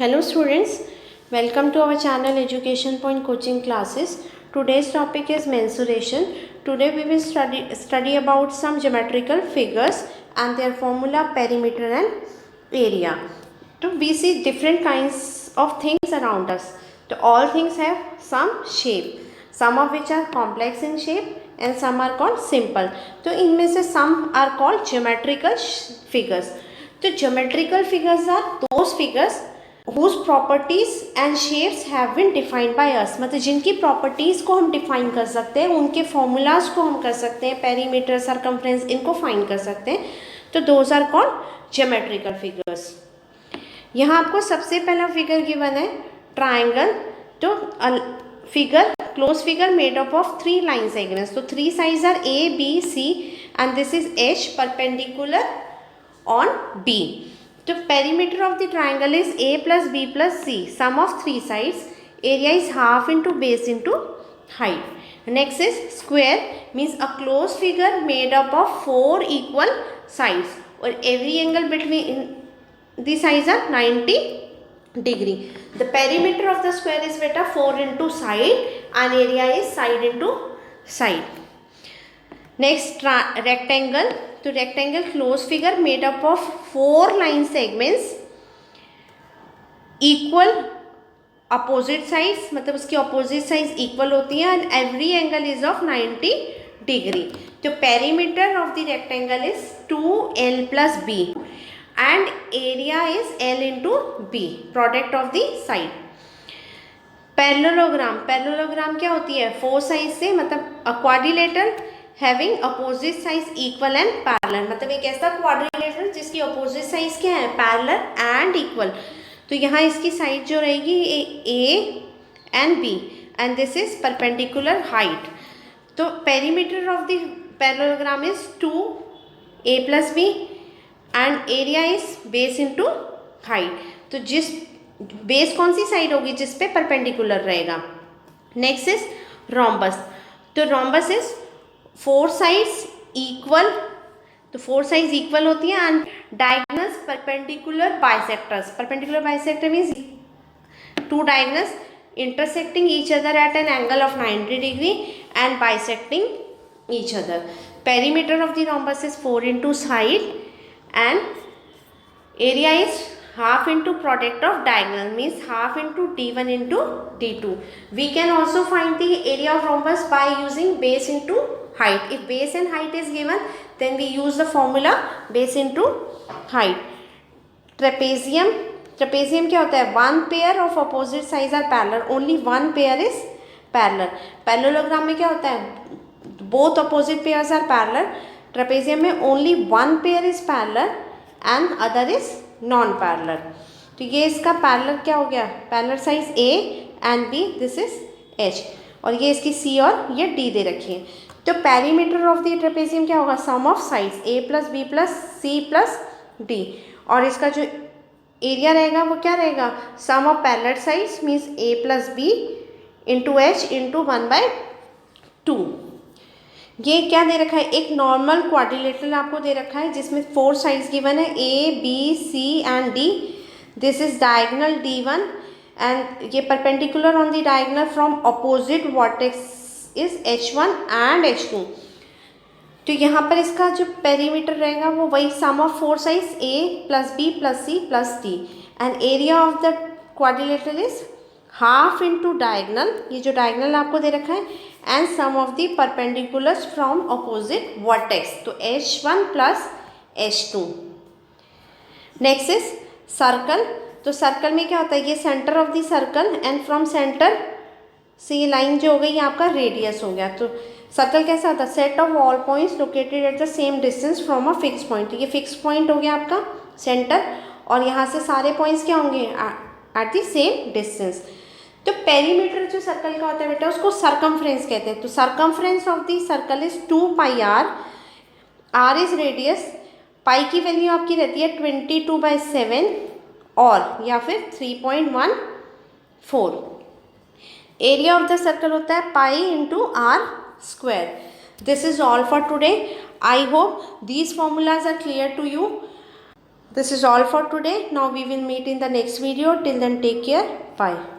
Hello students, welcome to our channel Education Point Coaching Classes. Today's topic is mensuration. Today we will study about some geometrical figures and their formula, perimeter and area. So we see different kinds of things around us. So all things have some shape, some of which are complex in shape and some are called simple. So इनमें से some are called geometrical figures. तो geometrical figures are those figures whose properties and shapes have been defined by us. मतलब जिनकी properties को हम define कर सकते हैं, उनके फॉर्मूलाज को हम कर सकते हैं, पेरीमीटर, सरकमफ्रेंस, इनको फाइंड कर सकते हैं. तो those are called geometrical figures. यहाँ आपको सबसे पहला फिगर गिवन है ट्राइंगल. तो figure close figure made up of 3 line segments. तो 3 sides are A B C and this is H perpendicular on B. The perimeter of the triangle is A plus B plus C. Sum of 3 sides. Area is half into base into height. Next is square, means a closed figure made up of 4 equal sides. Or every angle between the sides are 90 degree. The perimeter of the square is beta 4 into side and area is side into side. Next rectangle. तो rectangle closed figure made up of 4 line segments equal opposite sides. मतलब उसकी opposite sides equal होती हैं and every angle is of 90 degree. तो perimeter of the rectangle is 2L plus B and area is L into B, product of the side. Parallelogram क्या होती है? 4 sides से मतलब a quadrilateral हैविंग अपोजिट साइज equal and parallel. मतलब एक ऐसा क्वाड्रिलेटरल जिसकी अपोजिट साइज क्या है? Parallel and equal. तो यहाँ इसकी साइड जो रहेगी A and B and this is perpendicular height. तो perimeter of the parallelogram is 2A plus B and area is base into height. तो जिस बेस कौन सी साइड होगी? जिस पे परपेंडिकुलर रहेगा. Next is rhombus. तो रोम्बस इज 4 साइड्स इक्वल. तो 4 साइड्स इक्वल होती हैं and diagonals perpendicular bisectors. Perpendicular bisector means 2 diagonals intersecting each other at an angle of 90 degree and bisecting each other. Perimeter of the rhombus is 4 into side and area is half into product of diagonal, means half into D1 into D2. We can also find the area of rhombus by using base into height. If base and height is given, then we use the formula base into height. Trapezium क्या होता है? 1 pair of opposite sides are parallel. Only 1 pair is parallel. Parallelogram में क्या होता है? Both opposite pairs are parallel. Trapezium में only 1 pair is parallel and other is non parallel. तो ये इसका पैरेलल क्या हो गया? Parallel size A and B, this is H और ये इसकी C और ये D दे रखी है. तो पेरीमीटर ऑफ द ट्रेपेजियम क्या होगा? Sum of sides A plus B plus C plus D और इसका जो एरिया रहेगा वो क्या रहेगा? Sum of parallel sides means A plus B into H into 1/2. ये क्या दे रखा है? एक नॉर्मल क्वाड्रिलेटरल आपको दे रखा है जिसमें 4 साइड्स गिवन है A, B, C and D. This is diagonal D1 and ये perpendicular on the diagonal from opposite vertex is H1 and H2. तो यहाँ पर इसका जो पेरीमीटर रहेगा वो वही sum of 4 sides A plus B plus C plus D and area of the quadrilateral is half into diagonal. ये जो डायगोनल आपको दे रखा है and sum of the perpendiculars from opposite vertex. तो H1 plus H2. Next is circle. तो circle में क्या होता है? ये centre of the circle and from centre से ये लाइन जो हो गई ये आपका रेडियस हो गया. तो सर्कल कैसा होता है? Set of all points located at the same distance from a fix point. तो ये फिक्स पॉइंट हो गया आपका सेंटर और यहाँ से सारे पॉइंट्स क्या होंगे? At the same distance. तो पेरीमीटर जो सर्कल का होता है बेटा उसको सरकमफ्रेंस कहते हैं. तो circumference of the circle is 2πr. r is radius. Pi की वैल्यू आपकी रहती है 22/7 और या फिर 3.14. एरिया ऑफ द सर्कल होता है pi into r square. This is all for today. I hope these formulas are clear to you. This is all for today. Now we will meet in the next video. Till then, take care. Bye.